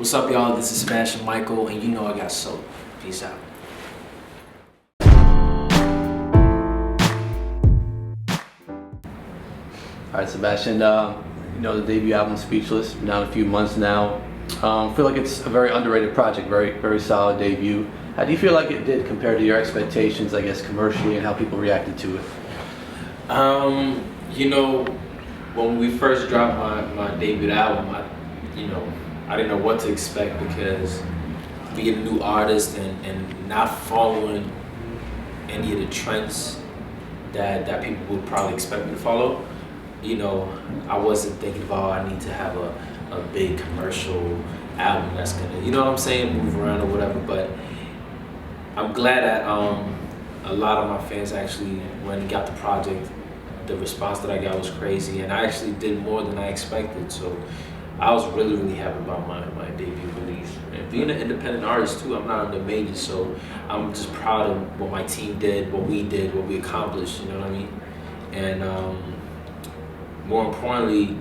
What's up, y'all? This is Sebastian Mikael, and you know I got soul. Peace out. All right, Sebastian, the debut album, Speechless, been out a few months now. I feel like it's a very underrated project, very solid debut. How do you feel like it did compared to your expectations, I guess, commercially, and how people reacted to it? When we first dropped my debut album, I didn't know what to expect because being a new artist and not following any of the trends that people would probably expect me to follow. I wasn't thinking about I need to have a big commercial album that's gonna, move around or whatever. But I'm glad that a lot of my fans actually, when they got the project, the response that I got was crazy, and I actually did more than I expected. So I was really happy about my debut release. And being an independent artist too, I'm not in the majors, so I'm just proud of what my team did, what we accomplished, you know what I mean? And more importantly,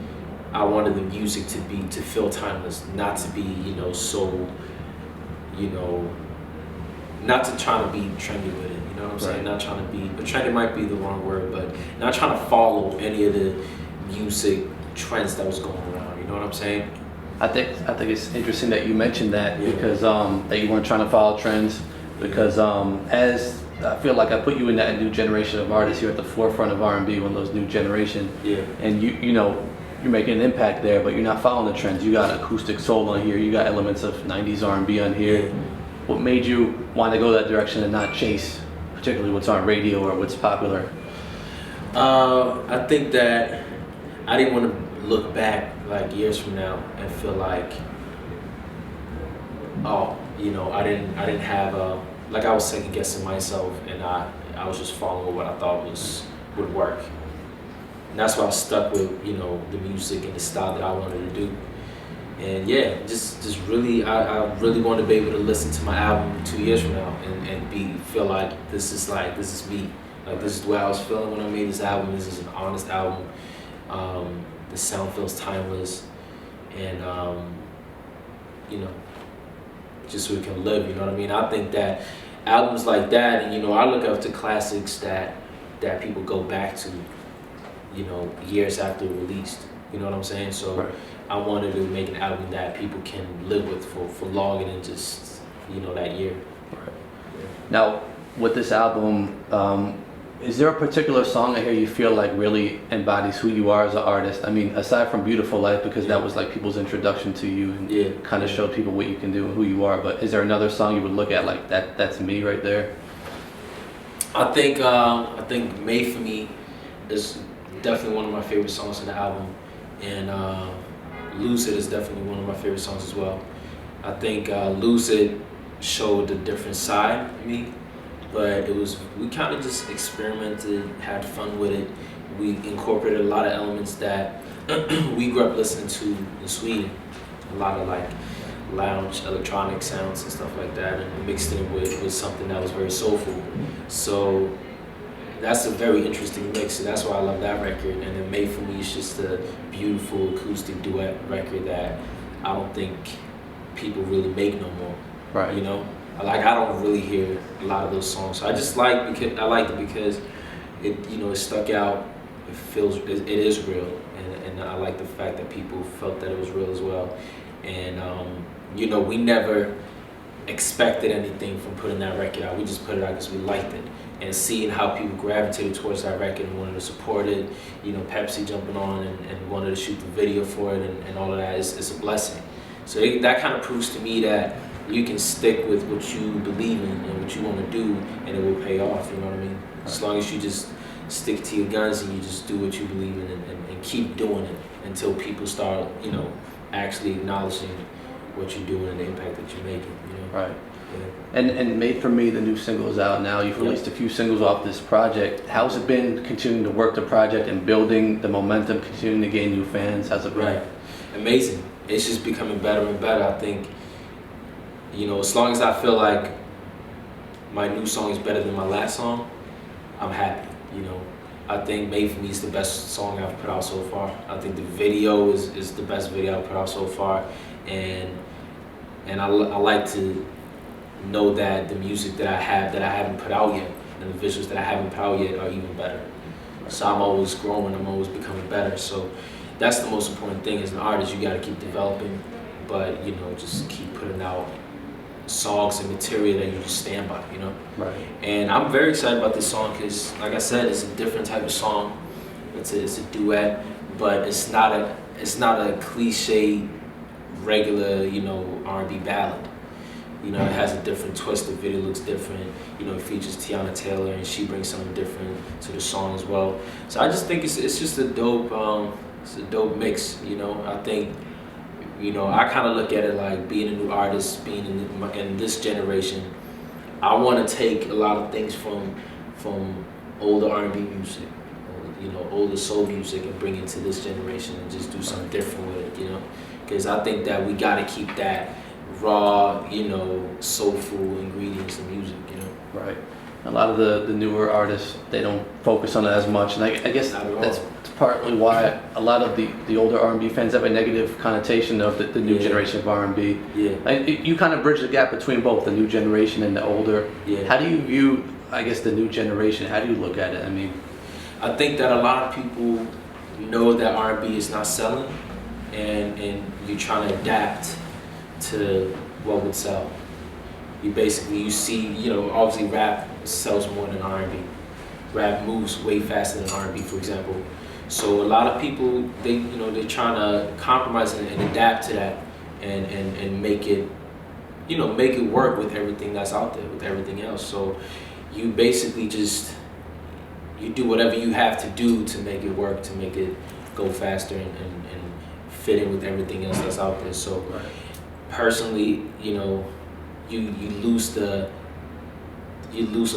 I wanted the music to feel timeless, not to be, not to try to be trendy with it, you know what I'm saying? Not trying to be, but trendy might be the wrong word, but not trying to follow any of the music trends that was going around, you know what I'm saying? I think it's interesting that you mentioned that because that you weren't trying to follow trends, because as I feel like I put you in that new generation of artists. You're at the forefront of R&B, one of those new generation. Yeah. And you're making an impact there, but you're not following the trends. You got acoustic soul on here. You got elements of 90s R&B on here. Yeah. What made you want to go that direction and not chase particularly what's on radio or what's popular? I think that I didn't want to look back like years from now and feel like, I didn't have like I was second guessing myself, and I was just following what I thought would work. And that's why I stuck with, the music and the style that I wanted to do. And yeah, just really, I really want to be able to listen to my album 2 years from now and feel like this is me. Like this is the way I was feeling when I made this album. This is an honest album. The sound feels timeless, and just so we can live. You know what I mean? I think that albums like that, and I look up to classics that people go back to, years after released. You know what I'm saying? So I wanted to make an album that people can live with for longer than just that year. Right. Yeah. Now, with this album, is there a particular song I hear you feel like really embodies who you are as an artist? I mean, aside from Beautiful Life, because that was like people's introduction to you and kind of showed people what you can do and who you are. But is there another song you would look at like that's me right there? I think Made For Me is definitely one of my favorite songs on the album, and Lucid is definitely one of my favorite songs as well. I think Lucid showed a different side of me, but we kind of just experimented, had fun with it. We incorporated a lot of elements that we grew up listening to in Sweden, a lot of like lounge electronic sounds and stuff like that, and mixed it with something that was very soulful. So that's a very interesting mix, and that's why I love that record. And then Made For Me is just a beautiful acoustic duet record that I don't think people really make no more. Right. I don't really hear a lot of those songs. So I just liked it because it stuck out. It is real, and I like the fact that people felt that it was real as well. And we never expected anything from putting that record out. We just put it out because we liked it. And seeing how people gravitated towards that record and wanted to support it, Pepsi jumping on and wanted to shoot the video for it and all of that is a blessing. So that kind of proves to me that you can stick with what you believe in and what you want to do, and it will pay off, you know what I mean? As long as you just stick to your guns and you just do what you believe in and keep doing it until people start, actually acknowledging what you're doing and the impact that you're making, Right. Yeah. And Made For Me, the new single is out now. You've released a few singles off this project. How's it been continuing to work the project and building the momentum, continuing to gain new fans? How's it been? Right. Amazing. It's just becoming better and better. I think, as long as I feel like my new song is better than my last song, I'm happy, I think Made For Me is the best song I've put out so far. I think the video is the best video I've put out so far. And and I like to know that the music that I have that I haven't put out yet, and the visuals that I haven't put out yet are even better. So I'm always growing, I'm always becoming better. So that's the most important thing as an artist. You got to keep developing, but you know, just keep putting out songs and material that you just stand by, you know. Right. And I'm very excited about this song because, like I said, it's a different type of song. It's a duet, but it's not a cliche, regular, you know, R&B ballad. You know, it has a different twist. The video looks different. You know, it features Tiana Taylor, and she brings something different to the song as well. So I just think it's just a dope mix. You know, I think, you know, I kind of look at it like being a new artist, being in this generation. I want to take a lot of things from older R&B music, you know, older soul music, and bring it to this generation and just do something different with it. You know, because I think that we got to keep that raw, you know, soulful ingredients in music, you know. Right. A lot of the newer artists, they don't focus on it as much, and I guess that's partly why a lot of the older R&B fans have a negative connotation of the new generation of R&B. Yeah. You kind of bridge the gap between both the new generation and the older. Yeah. How do you view, I guess, the new generation? How do you look at it? I mean, I think that a lot of people know that R&B is not selling, and you're trying to adapt to what would sell. You see, you know, obviously rap sells more than R&B. Rap moves way faster than R&B, for example. So a lot of people, they're trying to compromise and adapt to that, and make it, you know, make it work with everything that's out there, with everything else. So you basically you do whatever you have to do to make it work, to make it go faster and fit in with everything else that's out there. So. right. Personally, you know, you lose a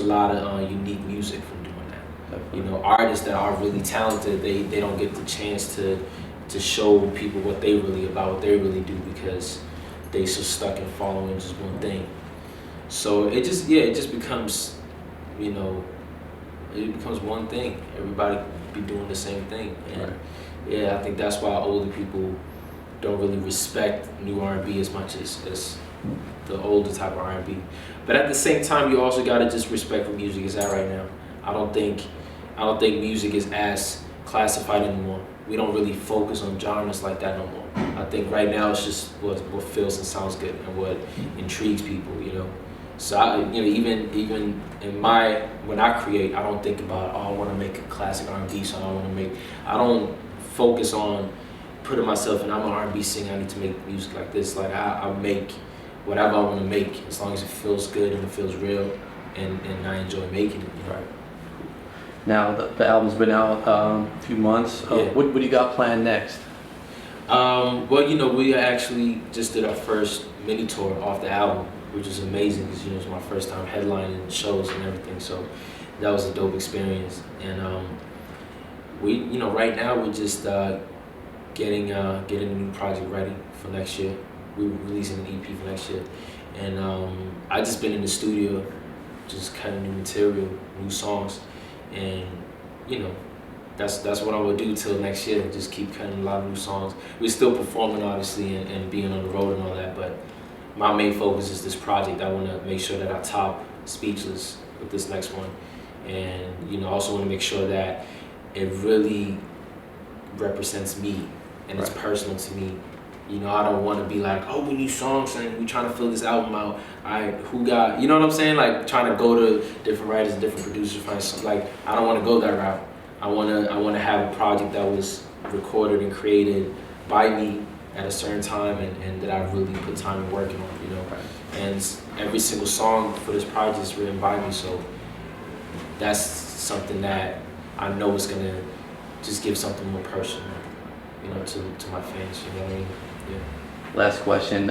lot of unique music from doing that. Definitely. You know, artists that are really talented, they don't get the chance to show people what they really about, what they really do, because they so stuck in following just one thing. So it just becomes, you know, it becomes one thing. Everybody be doing the same thing, and right. yeah, I think that's why older people don't really respect new R&B as much as the older type of R&B. But at the same time, you also gotta just respect where music is at right now. I don't think music is as classified anymore. We don't really focus on genres like that no more. I think right now it's just what feels and sounds good and what intrigues people, you know. So even in when I create, I don't think about, I want to make a classic R&B song. I don't focus on putting myself in, I'm an R&B singer, I need to make music like this. Like I make whatever I want to make, as long as it feels good and it feels real, and I enjoy making it. You know? Right. Now the album's been out a few months. Yeah. What do you got planned next? Well, you know, we actually just did our first mini tour off the album, which was amazing because, you know, it was my first time headlining shows and everything. So that was a dope experience. And we, you know, right now we're just getting a new project ready for next year. We're releasing an EP for next year, and I just been in the studio, just cutting new material, new songs, and you know, that's what I would do till next year. Just keep cutting a lot of new songs. We're still performing, obviously, and being on the road and all that, but my main focus is this project. I want to make sure that I top Speechless with this next one, and you know, also want to make sure that it really represents me and it's personal to me. You know, I don't want to be like, oh, we need songs and we trying to fill this album out. Who got, you know what I'm saying? Like trying to go to different writers and different producers, find something. Like I don't want to go that route. I want to have a project that was recorded and created by me at a certain time, and that I really put time and working on, you know. And every single song for this project is written by me, so that's something that I know is gonna just give something more personal, you know, to my fans. You know what I mean? Yeah. Last question.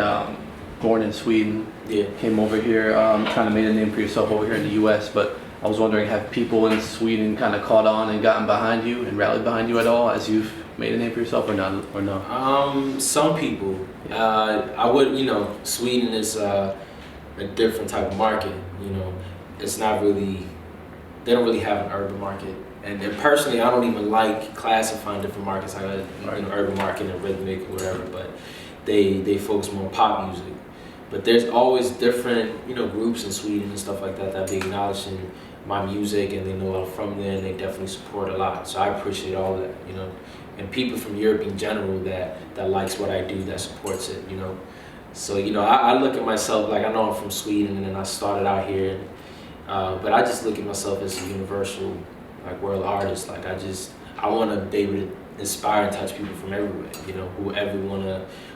Born in Sweden. Yeah. Came over here, trying to make a name for yourself over here in the U.S. But I was wondering, have people in Sweden kind of caught on and gotten behind you and rallied behind you at all as you've made a name for yourself, or not, or no? Some people. I would, you know, Sweden is a different type of market. You know, it's not really. They don't really have an urban market. And personally, I don't even like classifying different markets. I got, you know, urban market and rhythmic or whatever, but they focus more on pop music. But there's always different, you know, groups in Sweden and stuff like that be acknowledging my music, and they know I'm from there, and they definitely support a lot. So I appreciate all that, you know, and people from Europe in general that likes what I do, that supports it, you know. So, you know, I look at myself like, I know I'm from Sweden and I started out here, but I just look at myself as a universal, like, world artist. Like, I want to be able to inspire and touch people from everywhere, you know,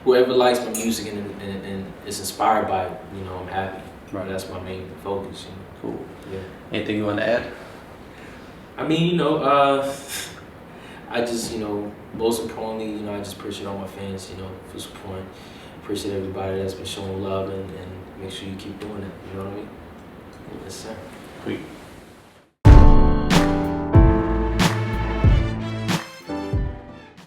whoever likes my music and is inspired by it, you know, I'm happy. Right. That's my main focus, you know. Cool. Yeah. Anything you want to add? I mean, you know, I just, you know, most importantly, you know, I just appreciate all my fans, you know, for support. Appreciate everybody that's been showing love, and make sure you keep doing it, you know what I mean? Yes, sir. Sweet.